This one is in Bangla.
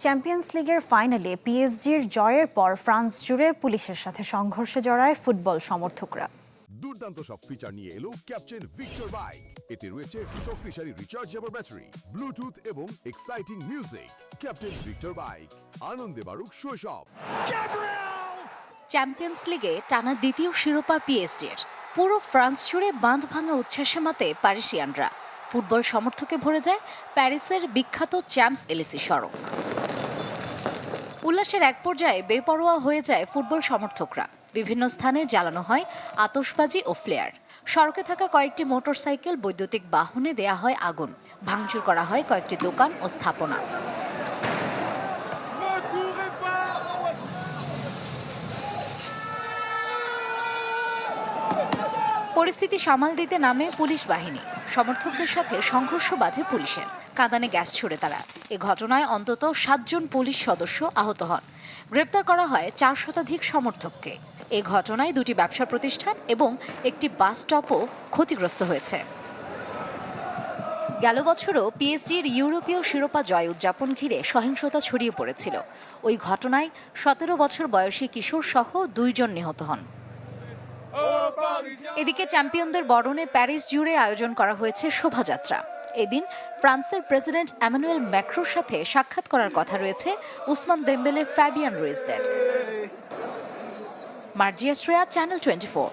চ্যাম্পিয়ন্স লিগের ফাইনালে পিএসজির জয়ের পর ফ্রান্স জুড়ে পুলিশের সাথে সংঘর্ষে জড়ায় ফুটবল সমর্থকরা। দুর্দান্ত সব ফিচার নিয়ে এলো ক্যাপ্টেন ভিক্টর বাইক। এতে রয়েছে শক্তিশালী রিচার্জেবল ব্যাটারি, ব্লুটুথ এবং exciting music. Captain Victor bike, আনন্দে বাড়ুক শৈশব। চ্যাম্পিয়ন্স লিগে টানা দ্বিতীয় শিরোপা পিএসজির। পুরো ফ্রান্স জুড়ে বাঁধ ভাঙা উচ্ছ্বাসে মাতে প্যারিসিয়ানরা। ফুটবল সমর্থকে ভরে যায় প্যারিসের বিখ্যাত চ্যাম্পস এলিসি সড়ক। উল্লাসের এক পর্যায়ে বেপরোয়া হয়ে যায় ফুটবল সমর্থকরা। বিভিন্ন স্থানে জ্বালানো হয় আতশবাজি ও ফ্লেয়ার। সড়কে থাকা কয়েকটি মোটরসাইকেল, বৈদ্যুতিক বাহনে দেয়া হয় আগুন। ভাঙচুর করা হয় কয়েকটি দোকান ও স্থাপনা। পরিস্থিতি সামাল দিতে নামে পুলিশ বাহিনী। সমর্থকদের সাথে সংঘর্ষ বাধে পুলিশের। কাঁদানে গ্যাস ছুড়ে তারা। এ ঘটনায় অন্তত 7 জন পুলিশ সদস্য আহত হন। গ্রেপ্তার করা হয় 4 শতাধিক সমর্থককে। এ ঘটনায় 2টি ব্যবসা প্রতিষ্ঠান এবং একটি বাস স্টপও ক্ষতিগ্রস্ত হয়েছে। গেল বছরও পিএসজির ইউরোপীয় শিরোপা জয় উদযাপন ঘিরে সহিংসতা ছড়িয়ে পড়েছিল। ওই ঘটনায় 17 বছর বয়সী কিশোর সহ 2 জন নিহত হন। এদিকে চ্যাম্পিয়নদের বরণে প্যারিস জুড়ে আয়োজন করা হয়েছে শোভাযাত্রা। এদিন ফ্রান্সের প্রেসিডেন্ট এমানুয়েল ম্যাক্রোর সাথে সাক্ষাৎ করার কথা রয়েছে উসমান দেমবেলে, ফ্যাবিয়ান রুইজদের। মার্জিয়া শ্রেয়া, চ্যানেল 24।